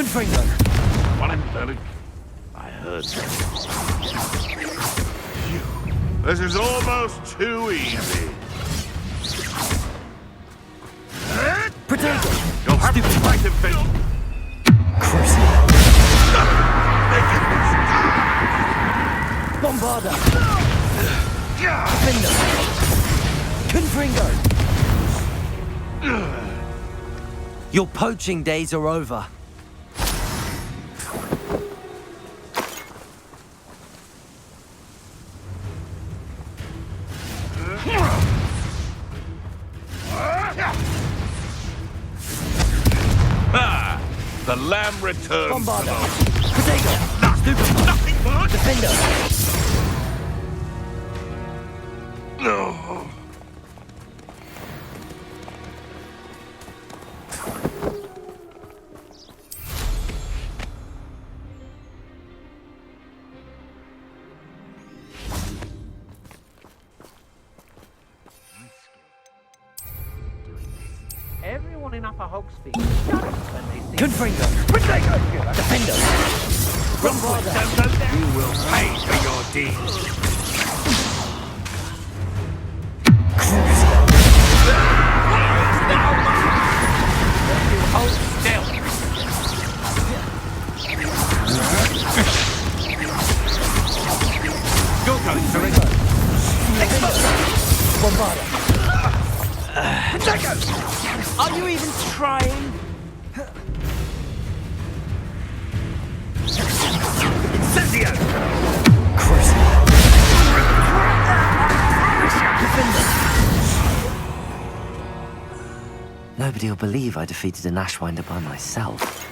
Confringo. What I heard that. Phew. This is almost too easy. Potato. You'll have to fight him, Finn. Crucible. Bombarda. Defender. Confringo. Your poaching days are over. The lamb returns. Bombarda. Potato. Stupid. Nothing but Defender. no. Everyone in Upper Hogspeed when they see Confringo. Defender. Bombarda. You will pay for your deeds. Hold still. You're going to it. Bombarda. Are you even trying? Incendio! Nobody will believe I defeated an Ashwinder by myself.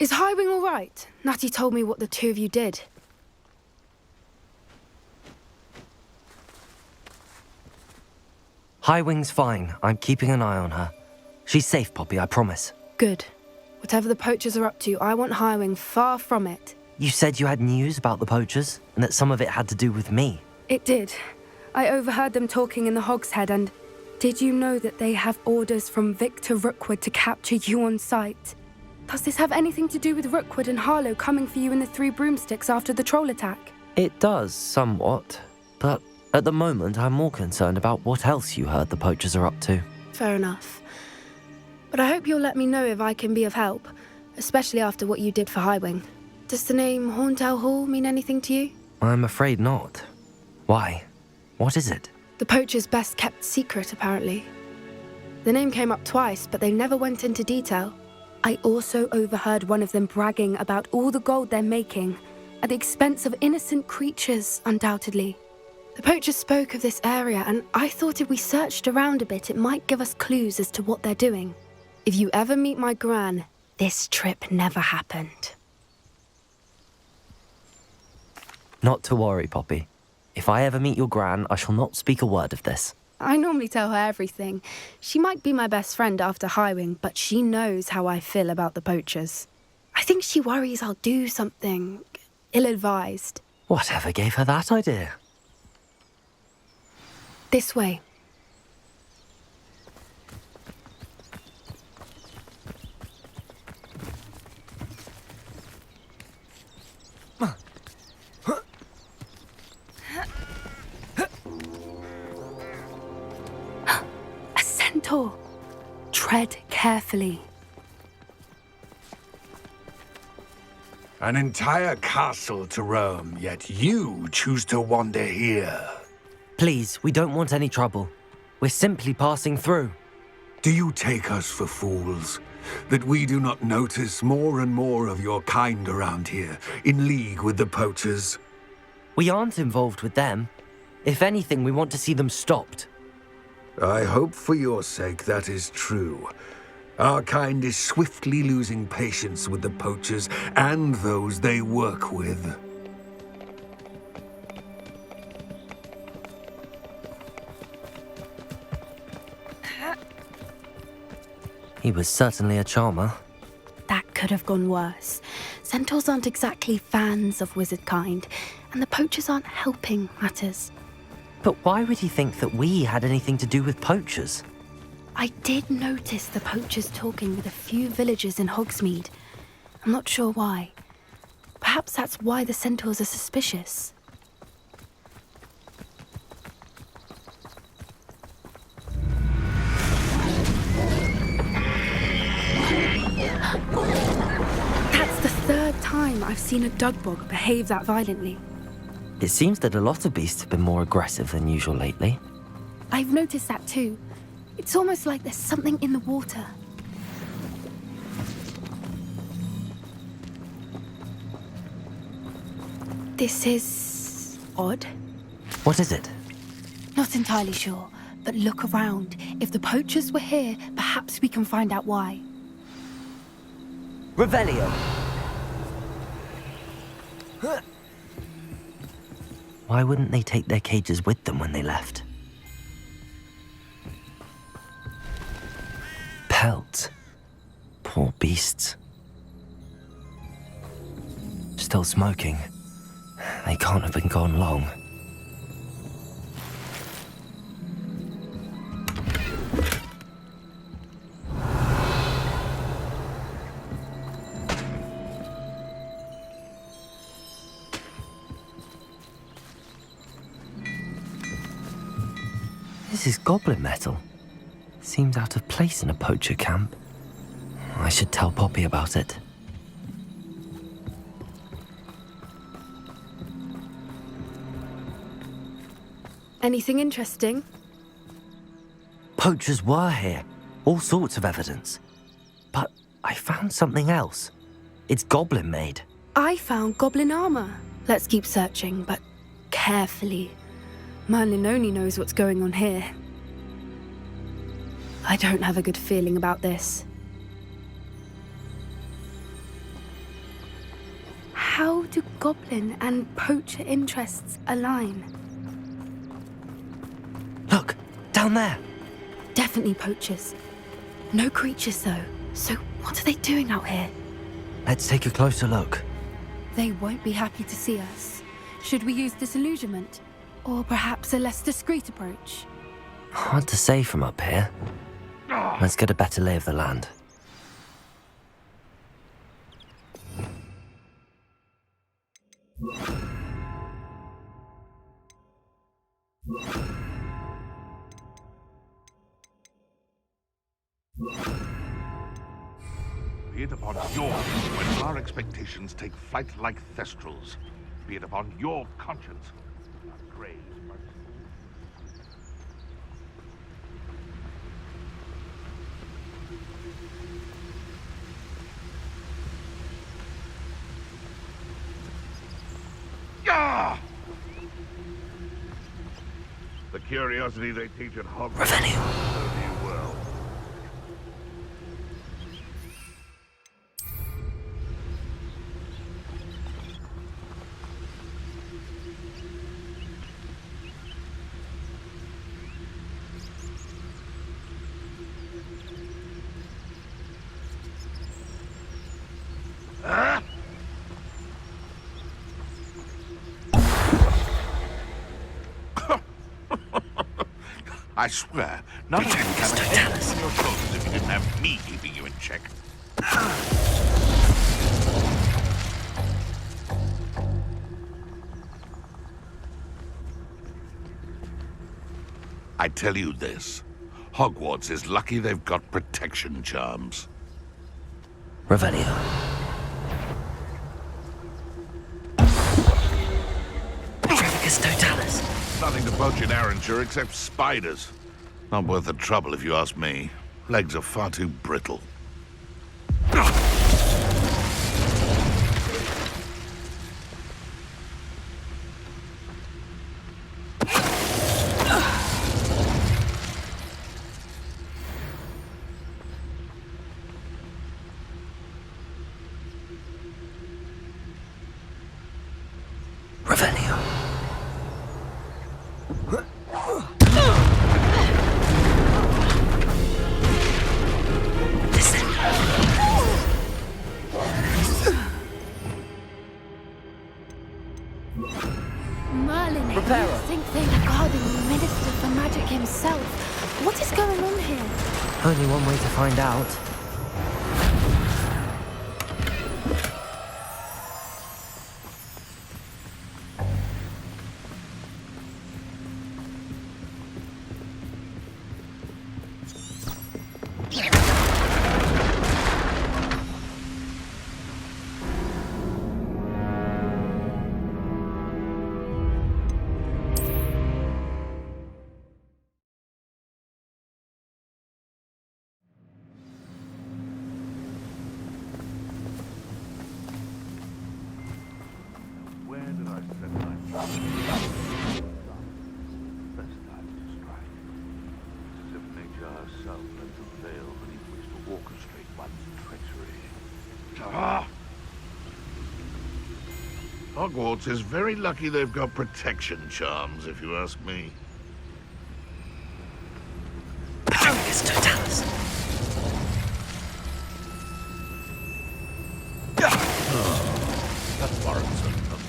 Is Highwing all right? Natty told me what the two of you did. Highwing's fine. I'm keeping an eye on her. She's safe, Poppy, I promise. Good. Whatever the poachers are up to, I want Highwing far from it. You said you had news about the poachers, and that some of it had to do with me. It did. I overheard them talking in the Hogshead, and did you know that they have orders from Victor Rookwood to capture you on sight? Does this have anything to do with Rookwood and Harlow coming for you in the Three Broomsticks after the troll attack? It does, somewhat. But at the moment, I'm more concerned about what else you heard the poachers are up to. Fair enough. But I hope you'll let me know if I can be of help, especially after what you did for Highwing. Does the name Horntail Hall mean anything to you? I'm afraid not. Why? What is it? The poacher's best kept secret, apparently. The name came up twice, but they never went into detail. I also overheard one of them bragging about all the gold they're making, at the expense of innocent creatures, undoubtedly. The poacher spoke of this area, and I thought if we searched around a bit, it might give us clues as to what they're doing. If you ever meet my gran, this trip never happened. Not to worry, Poppy. If I ever meet your gran, I shall not speak a word of this. I normally tell her everything. She might be my best friend after Highwing, but she knows how I feel about the poachers. I think she worries I'll do something ill-advised. Whatever gave her that idea? This way. A centaur. Tread carefully. An entire castle to roam, yet you choose to wander here. Please, we don't want any trouble. We're simply passing through. Do you take us for fools? That we do not notice more and more of your kind around here, in league with the poachers? We aren't involved with them. If anything, we want to see them stopped. I hope for your sake that is true. Our kind is swiftly losing patience with the poachers and those they work with. He was certainly a charmer. That could have gone worse. Centaurs aren't exactly fans of wizard kind, and the poachers aren't helping matters. But why would he think that we had anything to do with poachers? I did notice the poachers talking with a few villagers in Hogsmeade. I'm not sure why. Perhaps that's why the centaurs are suspicious. That's the third time I've seen a dugbog behave that violently. It seems that a lot of beasts have been more aggressive than usual lately. I've noticed that too. It's almost like there's something in the water. This is odd. What is it? Not entirely sure, but look around. If the poachers were here, perhaps we can find out why. Revelio! Why wouldn't they take their cages with them when they left? Pelts. Poor beasts. Still smoking. They can't have been gone long. This is goblin metal. Seems out of place in a poacher camp. I should tell Poppy about it. Anything interesting? Poachers were here. All sorts of evidence. But I found something else. It's goblin made. I found goblin armor. Let's keep searching, but carefully. Merlin only knows what's going on here. I don't have a good feeling about this. How do goblin and poacher interests align? Look, down there. Definitely poachers. No creatures, though. So what are they doing out here? Let's take a closer look. They won't be happy to see us. Should we use disillusionment? Or perhaps a less discreet approach? Hard to say from up here. Let's get a better lay of the land. Be it upon yours when our expectations take flight like thestrals. Be it upon your conscience. Not grave, but... Ah! The curiosity they teach at Hogwarts serves you well. I swear, none of you can have a head on your shoulders if you didn't have me keeping you in check. I tell you this, Hogwarts is lucky they've got protection charms. Revelio. Trevicus Totalis. Nothing to poach in Arranshire except spiders. Not worth the trouble if you ask me. Legs are far too brittle. Revelio. Merlin, Reparo. you think they were guarding the Minister for Magic himself? What is going on here? Only one way to find out. Where did I set my trap? Best time to strike. It's as if nature herself lends a veil beneath which to orchestrate one's treachery. Ah! Hogwarts is very lucky they've got protection charms, if you ask me. Trevicus Totalis. That warrants a look.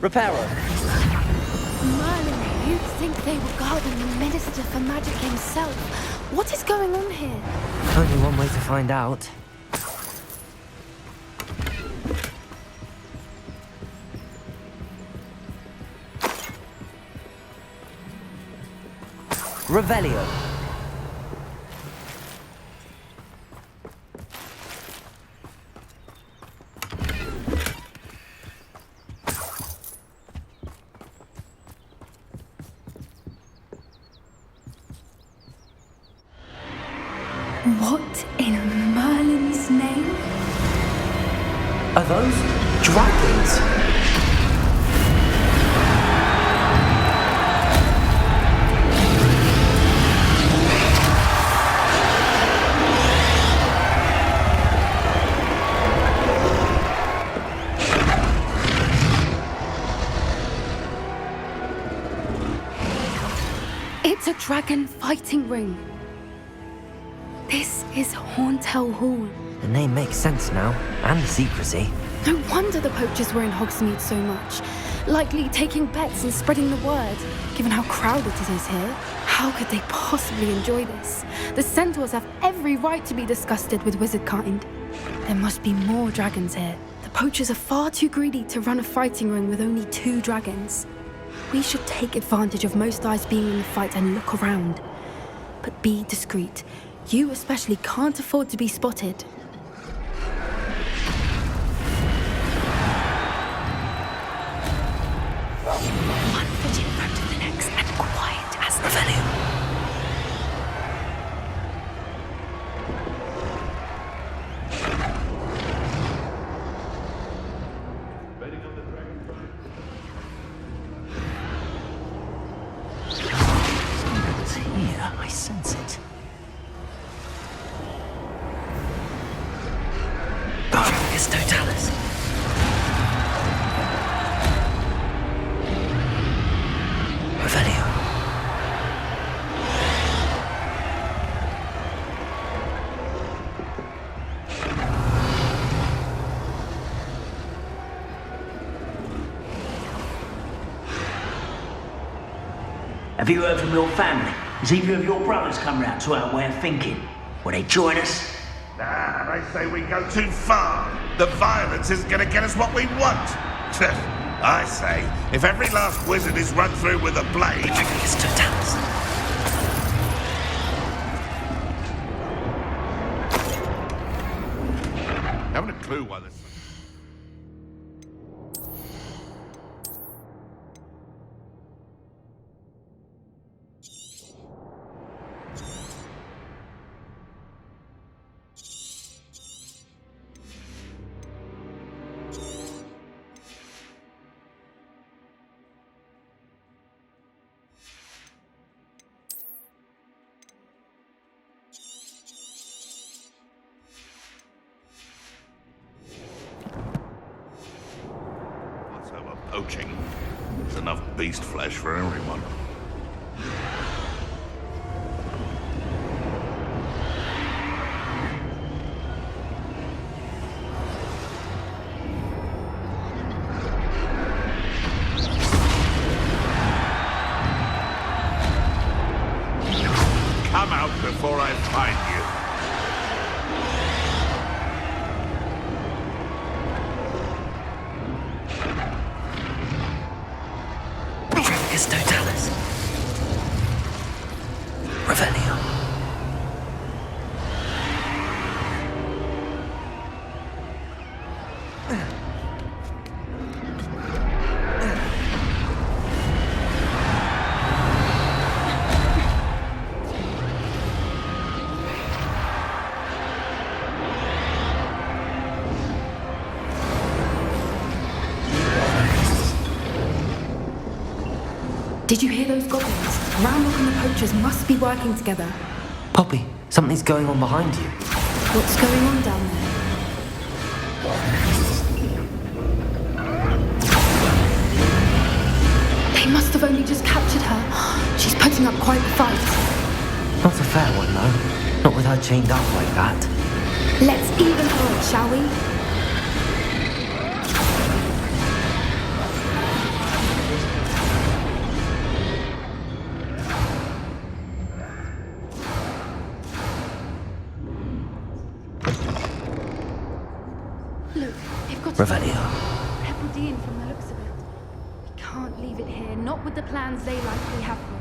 Reparo. Merlin, you think they were guarding the Minister for Magic himself? What is going on here? Only one way to find out. Revelio. What in Merlin's name? Are those dragons? It's a dragon fighting ring. This is Hauntel Hall. The name makes sense now, and the secrecy. No wonder the poachers were in Hogsmeade so much. likely taking bets and spreading the word. Given how crowded it is here, how could they possibly enjoy this? The centaurs have every right to be disgusted with wizard kind. There must be more dragons here. The poachers are far too greedy to run a fighting ring with only 2 dragons. We should take advantage of most eyes being in the fight and look around. But be discreet. You especially can't afford to be spotted. One foot in front of the next and quiet as Revelio. It's here, I sense it. It's Totalis. Revelio. Have you heard from your family? Has either of your brothers come round to our way of thinking? Will they join us? Nah, they say we go too far. The violence isn't going to get us what we want. I say, if every last wizard is run through with a blade... It's Totalis. Haven't a clue why this... Poaching. There's enough beast flesh for everyone. Come out before I find you. It's Totalis. Revelio. Did you hear those goblins? Ravenclaw and the poachers must be working together. Poppy, something's going on behind you. What's going on down there? They must have only just captured her. She's putting up quite the fight. Not a fair one, though. Not with her chained up like that. Let's even her, shall we? Look, they've got Revelio. Peppered in from the looks of it. We can't leave it here, not with the plans they likely have for it.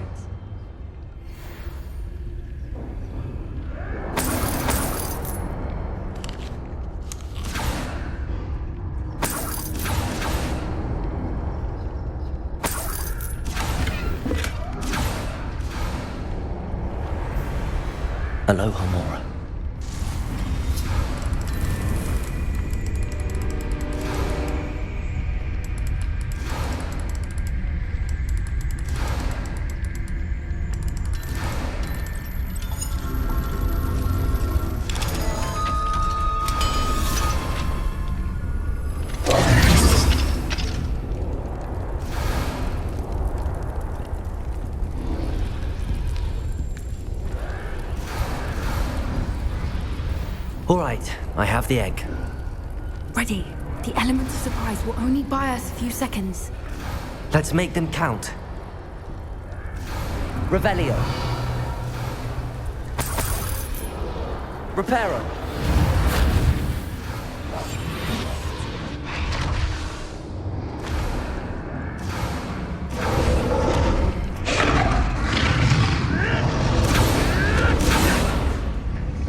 Aloha Mora. All right, I have the egg. Ready. The element of surprise will only buy us a few seconds. Let's make them count. Revelio. Reparo.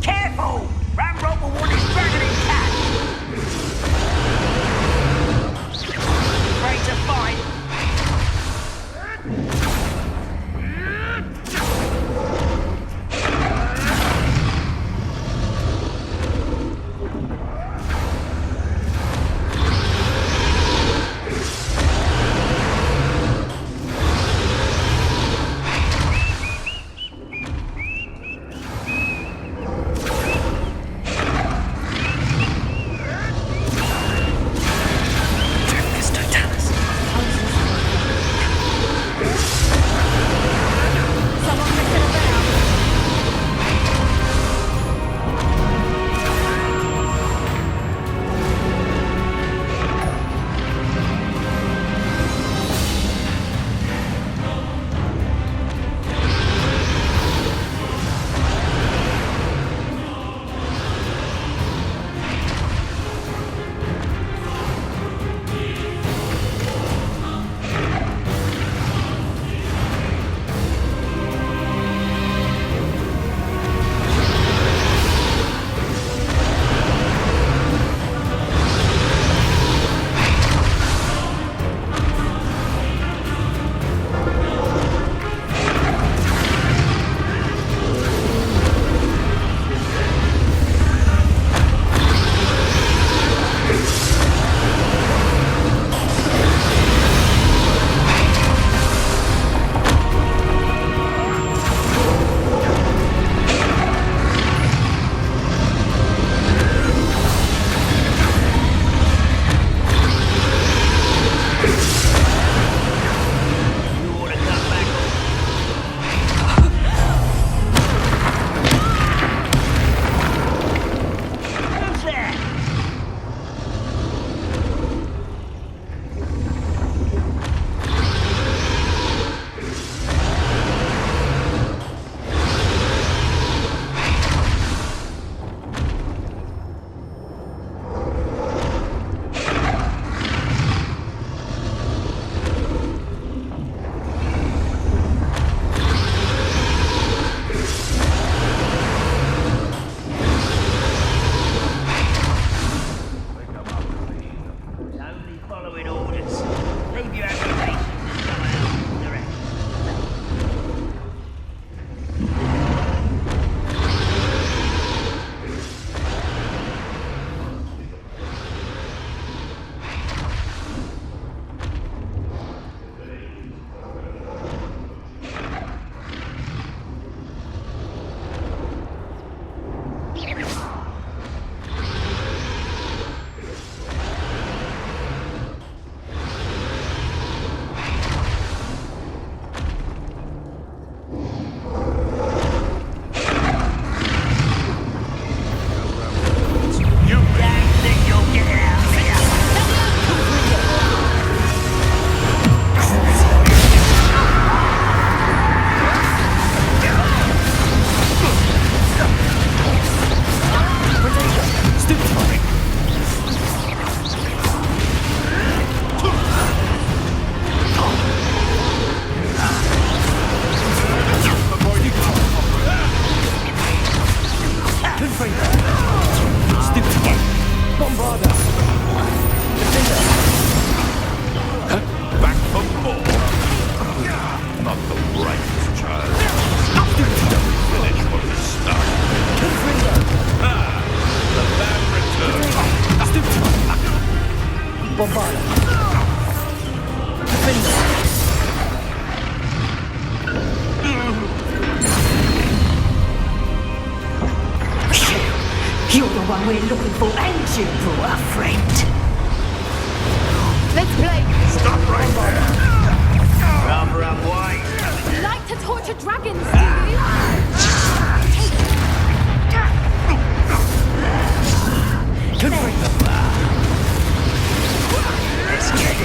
Careful! Ramrod will want his dragon intact! Afraid to fight? You're the one we're looking for, and you brought a friend. Let's play. Stop right there! Rather unwise. You like to torture dragons, do you? Let's get it.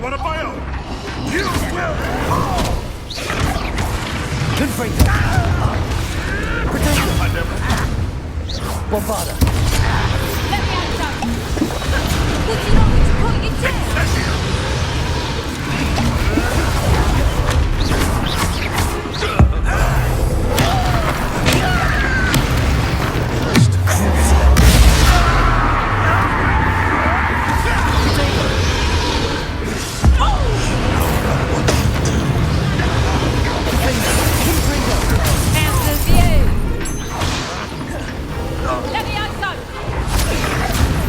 one of my own. You will fall! Confringo! Protego! I never... Bombarda! Let me out, Doug. Would you not want to put your tail? Let me out, Doug.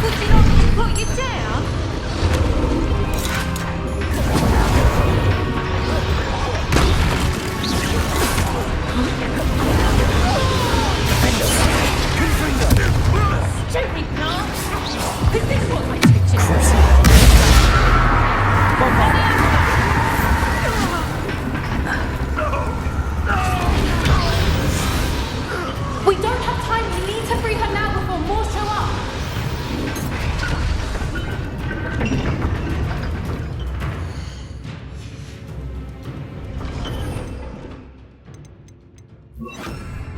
Would you not want to put your tail? Gently, plant. Is this what my picture is? We don't have time. We need to free her now before more show up.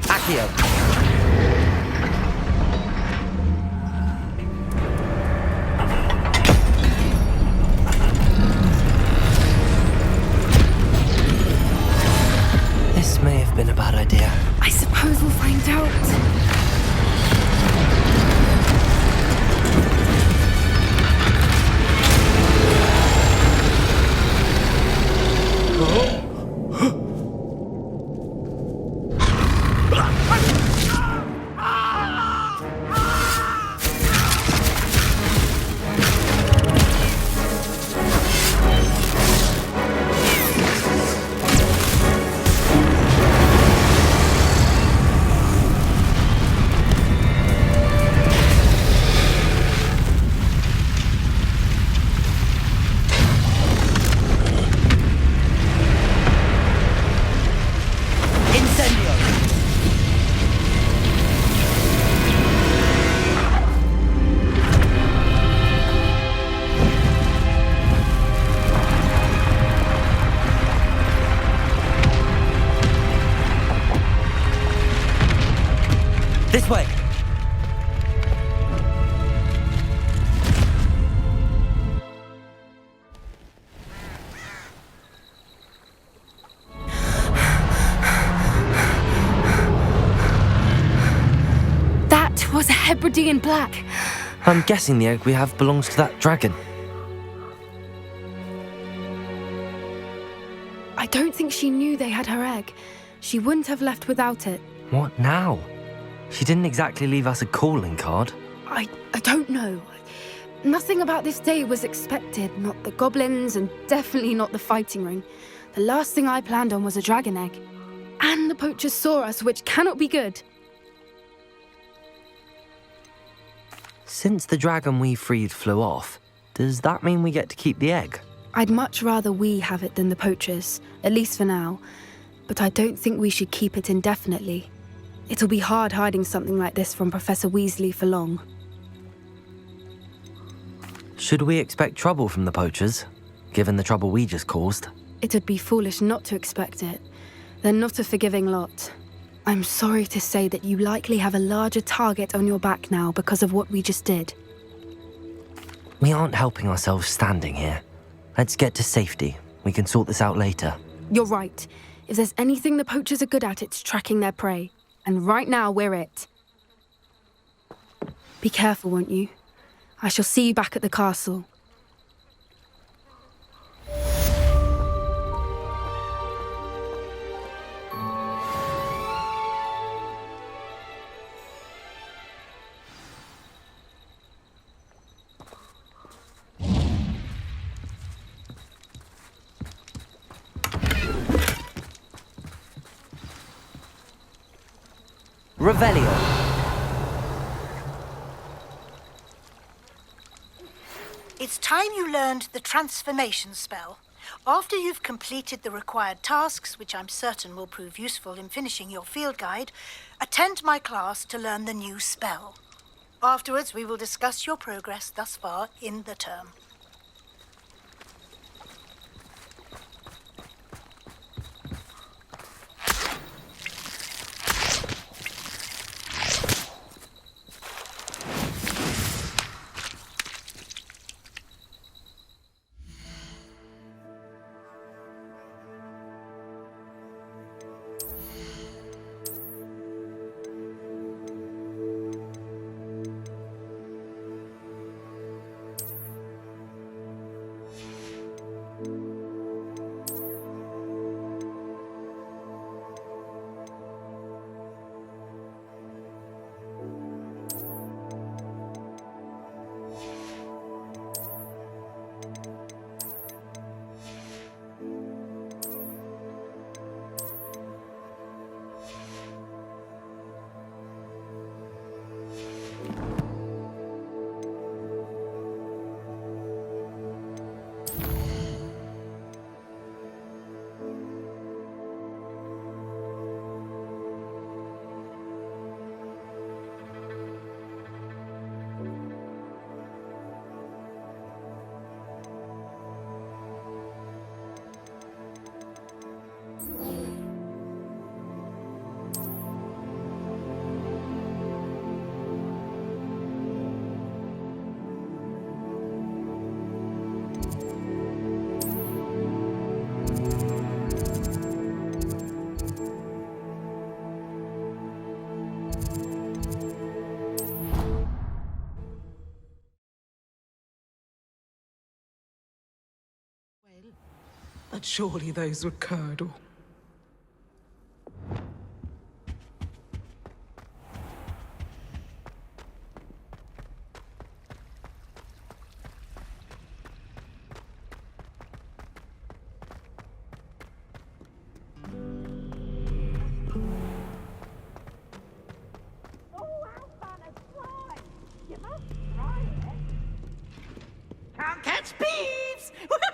Accio! This may have been a bad idea. I suppose we'll find out. This way! That was a Hebridean black. I'm guessing the egg we have belongs to that dragon. I don't think she knew they had her egg. She wouldn't have left without it. What now? She didn't exactly leave us a calling card. I don't know. Nothing about this day was expected. Not the goblins, and definitely not the fighting ring. The last thing I planned on was a dragon egg. And the poachers saw us, which cannot be good. Since the dragon we freed flew off, does that mean we get to keep the egg? I'd much rather we have it than the poachers, at least for now. But I don't think we should keep it indefinitely. It'll be hard hiding something like this from Professor Weasley for long. Should we expect trouble from the poachers, given the trouble we just caused? It'd be foolish not to expect it. They're not a forgiving lot. I'm sorry to say that you likely have a larger target on your back now because of what we just did. We aren't helping ourselves standing here. Let's get to safety. We can sort this out later. You're right. If there's anything the poachers are good at, it's tracking their prey. And right now, we're it. Be careful, won't you? I shall see you back at the castle. Revelio. It's time you learned the transformation spell. After you've completed the required tasks, which I'm certain will prove useful in finishing your field guide, attend my class to learn the new spell. Afterwards, we will discuss your progress thus far in the term. But surely those were curdle. Can't catch thieves! Woohoo!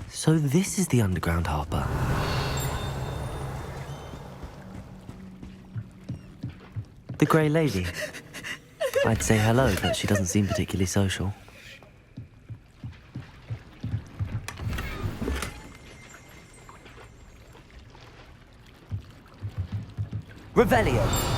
So this is the underground harbour. The Grey Lady. I'd say hello, but she doesn't seem particularly social. Revelio.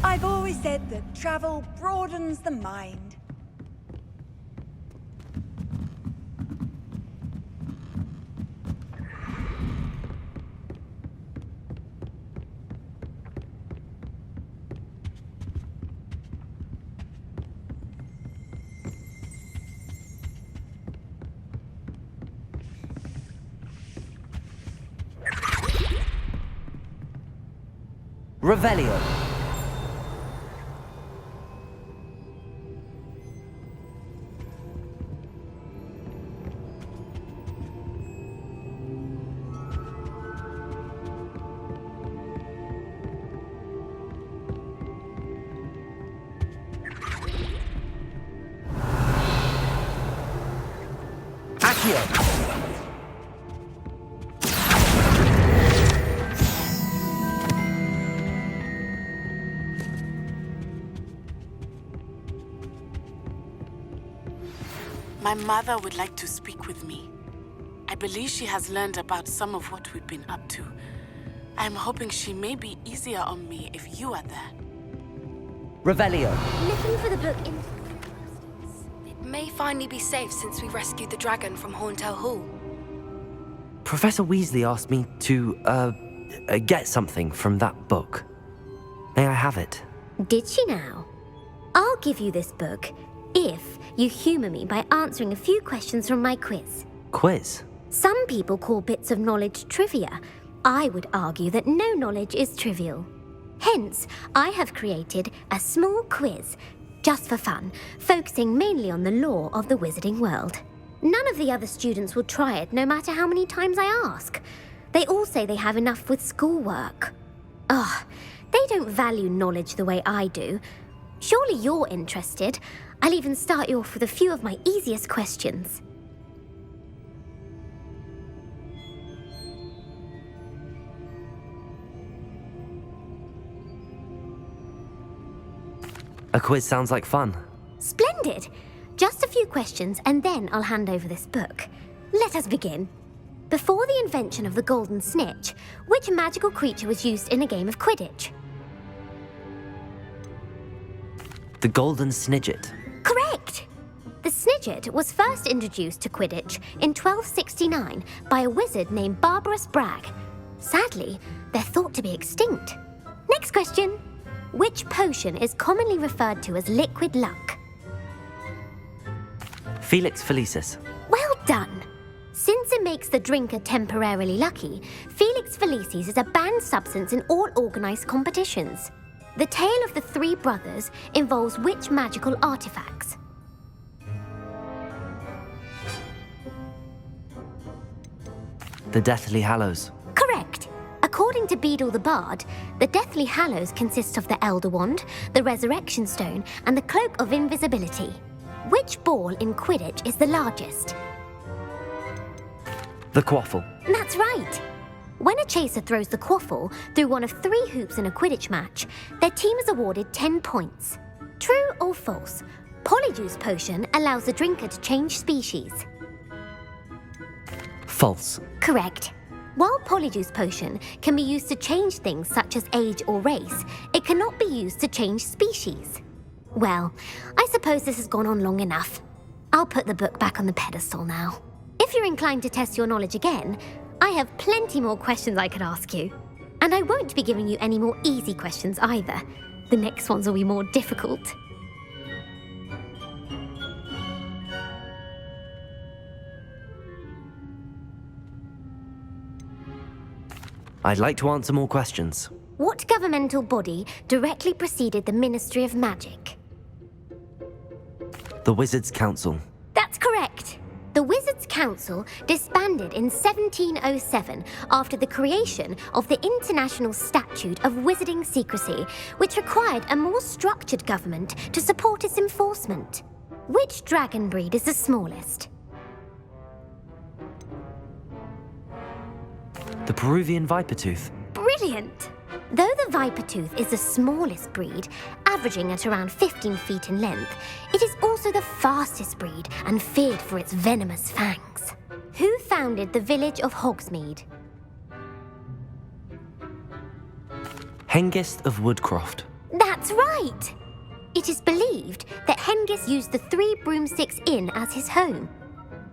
I've always said that travel broadens the mind. Revelio. My mother would like to speak with me. I believe she has learned about some of what we've been up to. I am hoping she may be easier on me if you are there. Revelio. Looking for the book in... It may finally be safe since we rescued the dragon from Horntail Hall. Professor Weasley asked me to, get something from that book. May I have it? Did she now? I'll give you this book if you humour me by answering a few questions from my quiz. Quiz? Some people call bits of knowledge trivia. I would argue that no knowledge is trivial. Hence, I have created a small quiz, just for fun, focusing mainly on the lore of the wizarding world. None of the other students will try it, no matter how many times I ask. They all say they have enough with schoolwork. Ugh, they don't value knowledge the way I do. Surely you're interested. I'll even start you off with a few of my easiest questions. A quiz sounds like fun. Splendid! Just a few questions and then I'll hand over this book. Let us begin. Before the invention of the golden snitch, which magical creature was used in a game of Quidditch? The golden snidget. Correct! The snidget was first introduced to Quidditch in 1269 by a wizard named Barbarous Bragg. Sadly, they're thought to be extinct. Next question. Which potion is commonly referred to as liquid luck? Felix Felicis. Well done! Since it makes the drinker temporarily lucky, Felix Felicis is a banned substance in all organised competitions. The tale of the three brothers involves which magical artifacts? The Deathly Hallows. Correct. According to Beedle the Bard, the Deathly Hallows consist of the Elder Wand, the Resurrection Stone, and the Cloak of Invisibility. Which ball in Quidditch is the largest? The Quaffle. That's right. When a chaser throws the quaffle through one of 3 hoops in a Quidditch match, their team is awarded 10 points. True or false? Polyjuice Potion allows the drinker to change species. False. Correct. While Polyjuice Potion can be used to change things such as age or race, it cannot be used to change species. Well, I suppose this has gone on long enough. I'll put the book back on the pedestal now. If you're inclined to test your knowledge again, I have plenty more questions I could ask you. And I won't be giving you any more easy questions either. The next ones will be more difficult. I'd like to answer more questions. What governmental body directly preceded the Ministry of Magic? The Wizards' Council. That's correct. The Wizards' Council disbanded in 1707 after the creation of the International Statute of Wizarding Secrecy, which required a more structured government to support its enforcement. Which dragon breed is the smallest? The Peruvian Vipertooth. Brilliant! Though the Vipertooth is the smallest breed, averaging at around 15 feet in length, it is also the fastest breed and feared for its venomous fangs. Who founded the village of Hogsmeade? Hengist of Woodcroft. That's right! It is believed that Hengist used the 3 Broomsticks Inn as his home.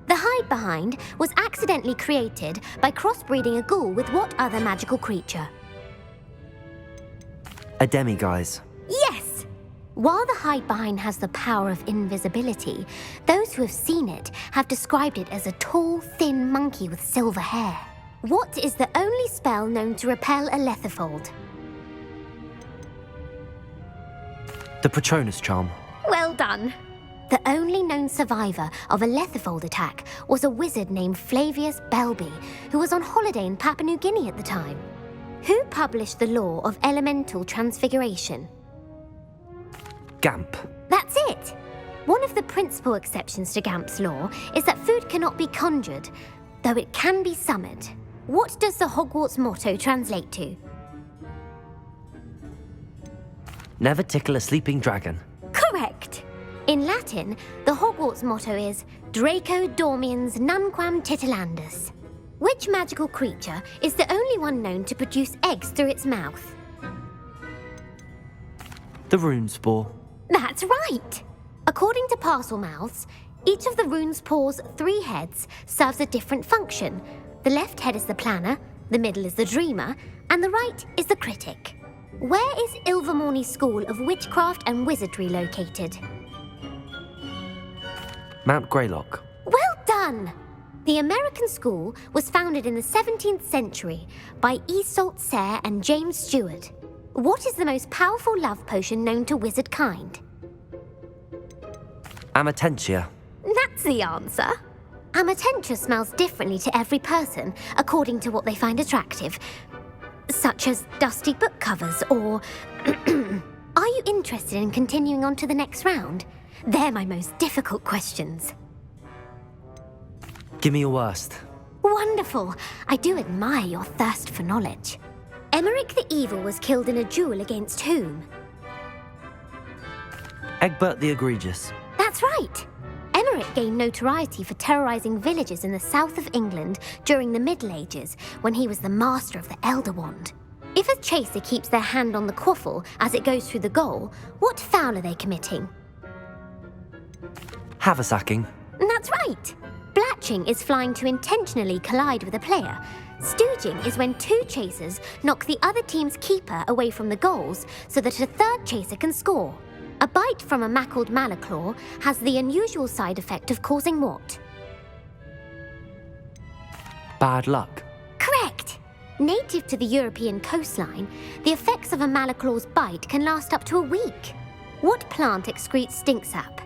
The Hide-Behind was accidentally created by crossbreeding a ghoul with what other magical creature? A demiguise. Yes! While the Hide-Behind has the power of invisibility, those who have seen it have described it as a tall, thin monkey with silver hair. What is the only spell known to repel a Lethifold? The Patronus Charm. Well done! The only known survivor of a Lethifold attack was a wizard named Flavius Belby, who was on holiday in Papua New Guinea at the time. Who published the law of elemental transfiguration? Gamp. That's it! One of the principal exceptions to Gamp's law is that food cannot be conjured, though it can be summoned. What does the Hogwarts motto translate to? Never tickle a sleeping dragon. Correct! In Latin, the Hogwarts motto is Draco Dormiens Nunquam Titilandus. Which magical creature is the only one known to produce eggs through its mouth? The rune spore. That's right! According to Parselmouths, each of the rune spore's 3 heads serves a different function. The left head is the planner, the middle is the dreamer, and the right is the critic. Where is Ilvermorny School of Witchcraft and Wizardry located? Mount Greylock. Well done! The American school was founded in the 17th century by Iseult Sayre and James Stewart. What is the most powerful love potion known to wizard kind? Amatentia. That's the answer. Amatentia smells differently to every person according to what they find attractive, such as dusty book covers or... Are you interested in continuing on to the next round? They're my most difficult questions. Give me your worst. Wonderful. I do admire your thirst for knowledge. Emeric the Evil was killed in a duel against whom? Egbert the Egregious. That's right. Emeric gained notoriety for terrorizing villages in the south of England during the Middle Ages when he was the master of the Elder Wand. If a chaser keeps their hand on the quaffle as it goes through the goal, what foul are they committing? Haversacking. That's right. Blatching is flying to intentionally collide with a player. Stooging is when 2 chasers knock the other team's keeper away from the goals so that a third chaser can score. A bite from a mackled malaclaw has the unusual side effect of causing what? Bad luck. Correct! Native to the European coastline, the effects of a malaclaw's bite can last up to a week. What plant excretes stink sap?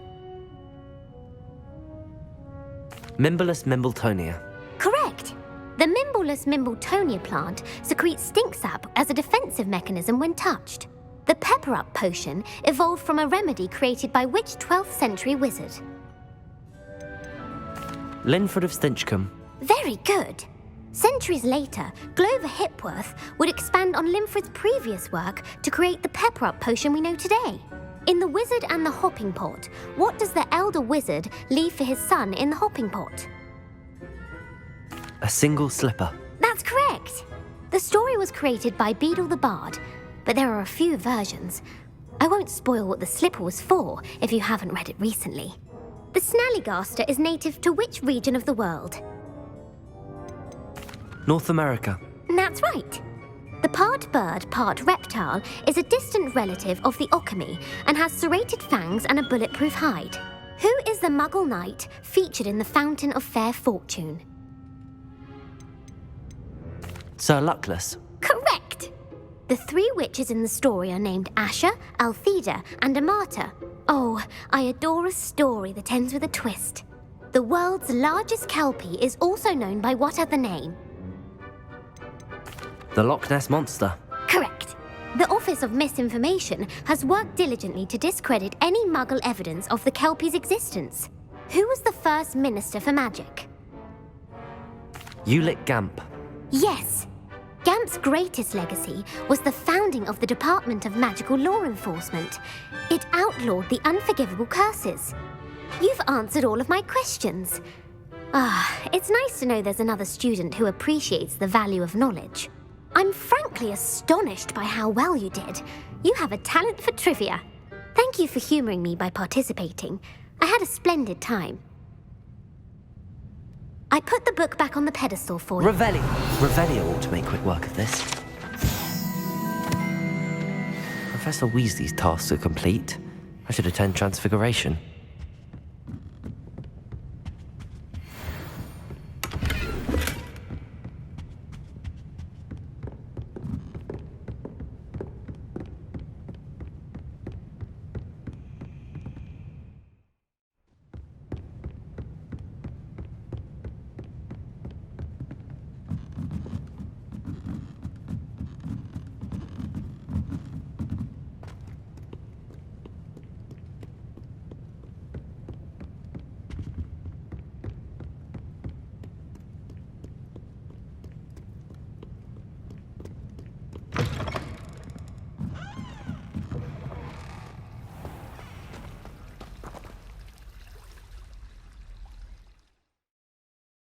Mimbolus Mimbletonia. Correct! The Mimbolus Mimbletonia plant secretes stink sap as a defensive mechanism when touched. The Pepper-Up potion evolved from a remedy created by which 12th century wizard? Linford of Stinchcombe. Very good. Centuries later, Glover Hipworth would expand on Linford's previous work to create the Pepper-Up potion we know today. In The Wizard and the Hopping Pot, what does the elder wizard leave for his son in the hopping pot? A single slipper. That's correct. The story was created by Beadle the Bard, but there are a few versions. I won't spoil what the slipper was for if you haven't read it recently. The Snallygaster is native to which region of the world? North America. That's right. The part bird, part reptile is a distant relative of the Occamy and has serrated fangs and a bulletproof hide. Who is the Muggle knight featured in the Fountain of Fair Fortune? Sir Luckless. Correct! The 3 witches in the story are named Asher, Altheda, and Amata. Oh, I adore a story that ends with a twist. The world's largest kelpie is also known by what other name? The Loch Ness Monster. Correct. The Office of Misinformation has worked diligently to discredit any Muggle evidence of the kelpie's existence. Who was the first Minister for Magic? Ulick Gamp. Yes. Gamp's greatest legacy was the founding of the Department of Magical Law Enforcement. It outlawed the unforgivable curses. You've answered all of my questions. It's nice to know there's another student who appreciates the value of knowledge. I'm frankly astonished by how well you did. You have a talent for trivia. Thank you for humouring me by participating. I had a splendid time. I put the book back on the pedestal for you. Revelio ought to make quick work of this. Professor Weasley's tasks are complete. I should attend Transfiguration.